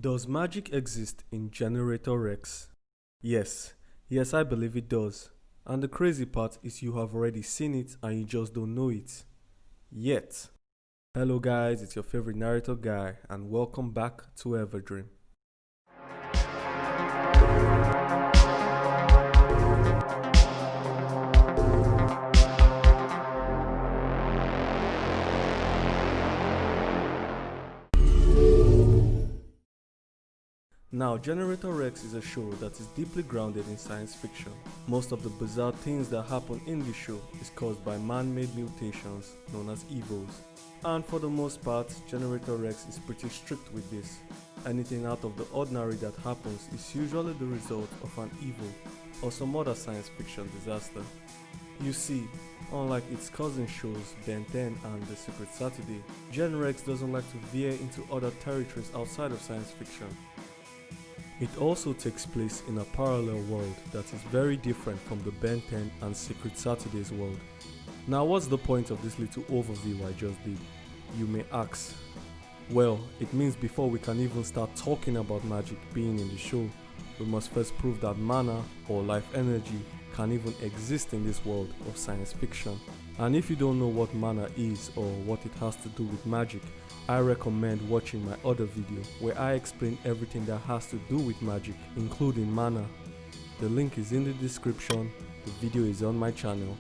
Does magic exist in Generator Rex? Yes, yes, I believe it does. And the crazy part is you have already seen it and you just don't know it. Yet. Hello guys, it's your favorite narrator guy and welcome back to Everdream. Now, Generator Rex is a show that is deeply grounded in science fiction. Most of the bizarre things that happen in the show is caused by man-made mutations known as evils. And for the most part, Generator Rex is pretty strict with this. Anything out of the ordinary that happens is usually the result of an evil or some other science fiction disaster. You see, unlike its cousin shows Ben 10 and The Secret Saturday, Gen Rex doesn't like to veer into other territories outside of science fiction. It also takes place in a parallel world that is very different from the Ben 10 and Secret Saturday's world. Now what's the point of this little overview I just did? You may ask. Well, it means before we can even start talking about magic being in the show, we must first prove that mana or life energy can even exist in this world of science fiction. And if you don't know what mana is or what it has to do with magic, I recommend watching my other video where I explain everything that has to do with magic, including mana. The link is in the description, the video is on my channel.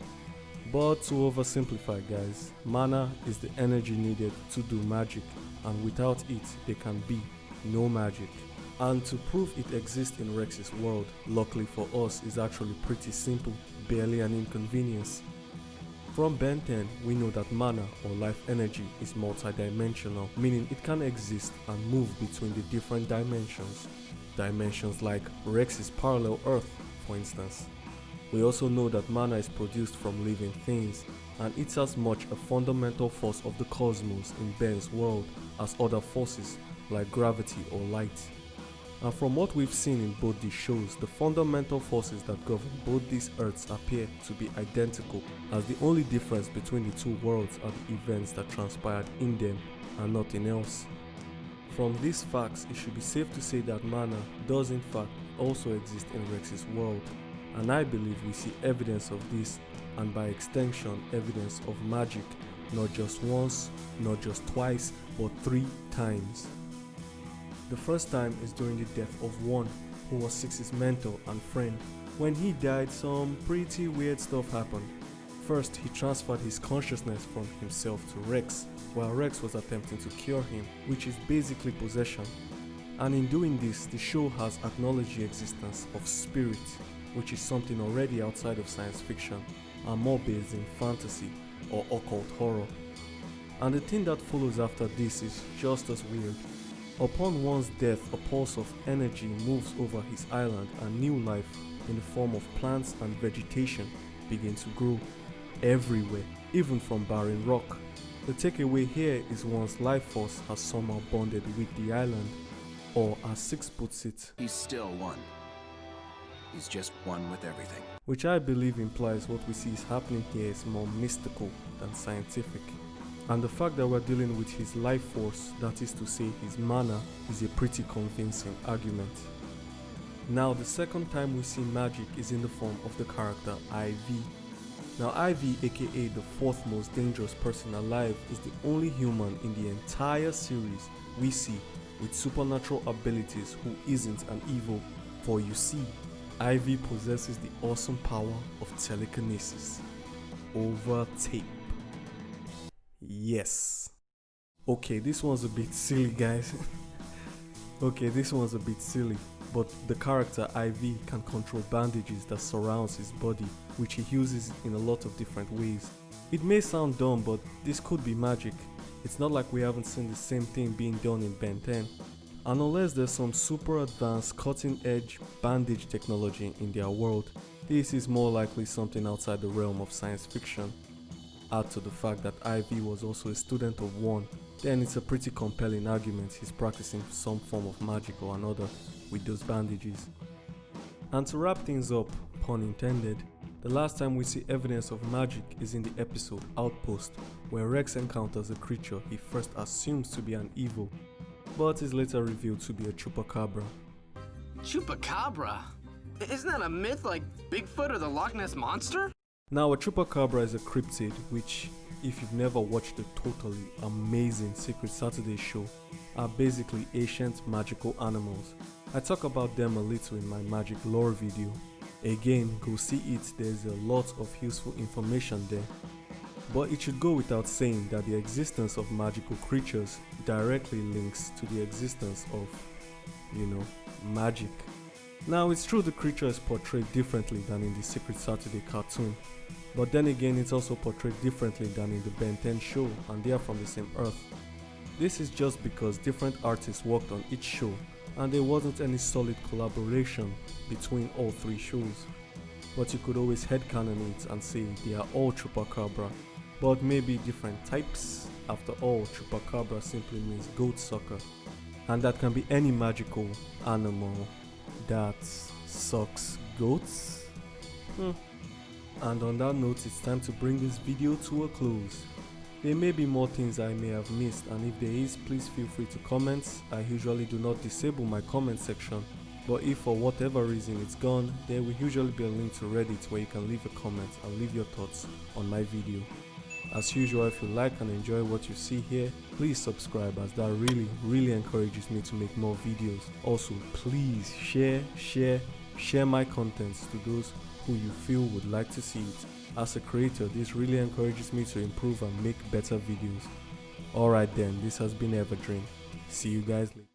But to oversimplify guys, mana is the energy needed to do magic, and without it there can be no magic. And to prove it exists in Rex's world, luckily for us, is actually pretty simple, barely an inconvenience. From Ben 10, we know that mana or life energy is multidimensional, meaning it can exist and move between the different dimensions. Dimensions like Rex's parallel Earth, for instance. We also know that mana is produced from living things, and it's as much a fundamental force of the cosmos in Ben's world as other forces like gravity or light. And from what we've seen in both these shows, the fundamental forces that govern both these Earths appear to be identical, as the only difference between the two worlds are the events that transpired in them and nothing else. From these facts, it should be safe to say that mana does in fact also exist in Rex's world, and I believe we see evidence of this, and by extension evidence of magic, not just once, not just twice, but 3 times. The first time is during the death of one who was Six's mentor and friend. When he died, some pretty weird stuff happened. First, he transferred his consciousness from himself to Rex, while Rex was attempting to cure him, which is basically possession. And in doing this, the show has acknowledged the existence of spirit, which is something already outside of science fiction, and more based in fantasy or occult horror. And the thing that follows after this is just as weird. Upon one's death, a pulse of energy moves over his island and new life in the form of plants and vegetation begins to grow everywhere, even from barren rock. The takeaway here is one's life force has somehow bonded with the island, or as Six puts it, he's still one. He's just one with everything. Which I believe implies what we see is happening here is more mystical than scientific. And the fact that we're dealing with his life force, that is to say his mana, is a pretty convincing argument. Now the second time we see magic is in the form of the character Ivy. Now Ivy, aka the 4th most dangerous person alive, is the only human in the entire series we see with supernatural abilities who isn't an evil, for you see, Ivy possesses the awesome power of telekinesis over tape. Yes. Okay, this one's a bit silly guys. This one's a bit silly, but the character Ivy can control bandages that surrounds his body, which he uses in a lot of different ways. It may sound dumb, but this could be magic. It's not like we haven't seen the same thing being done in Ben 10. And unless there's some super advanced cutting edge bandage technology in their world, this is more likely something outside the realm of science fiction. Add to the fact that Ivy was also a student of one, then it's a pretty compelling argument he's practicing some form of magic or another with those bandages. And to wrap things up, pun intended, the last time we see evidence of magic is in the episode Outpost, where Rex encounters a creature he first assumes to be an evil, but is later revealed to be a chupacabra. Chupacabra? Isn't that a myth like Bigfoot or the Loch Ness Monster? Now, a chupacabra is a cryptid which, if you've never watched the totally amazing Secret Saturday show, are basically ancient magical animals. I talk about them a little in my magic lore video. Again, go see it, there's a lot of useful information there. But it should go without saying that the existence of magical creatures directly links to the existence of, magic. Now, it's true the creature is portrayed differently than in the Secret Saturday cartoon, but then again it's also portrayed differently than in the Ben 10 show, and they are from the same earth. This is just because different artists worked on each show and there wasn't any solid collaboration between all three shows. But you could always headcanon it and say they are all chupacabra, but maybe different types. After all, chupacabra simply means goat sucker, and that can be any magical animal that sucks goats. And on that note, it's time to bring this video to a close. There may be more things I may have missed, and if there is, please feel free to comment. I usually do not disable my comment section, but if for whatever reason it's gone, there will usually be a link to Reddit where you can leave a comment and leave your thoughts on my video. As usual, if you like and enjoy what you see here, please subscribe, as that really encourages me to make more videos. Also, please share my contents to those who you feel would like to see it. As a creator, this really encourages me to improve and make better videos. Alright then, this has been Everdream. See you guys later.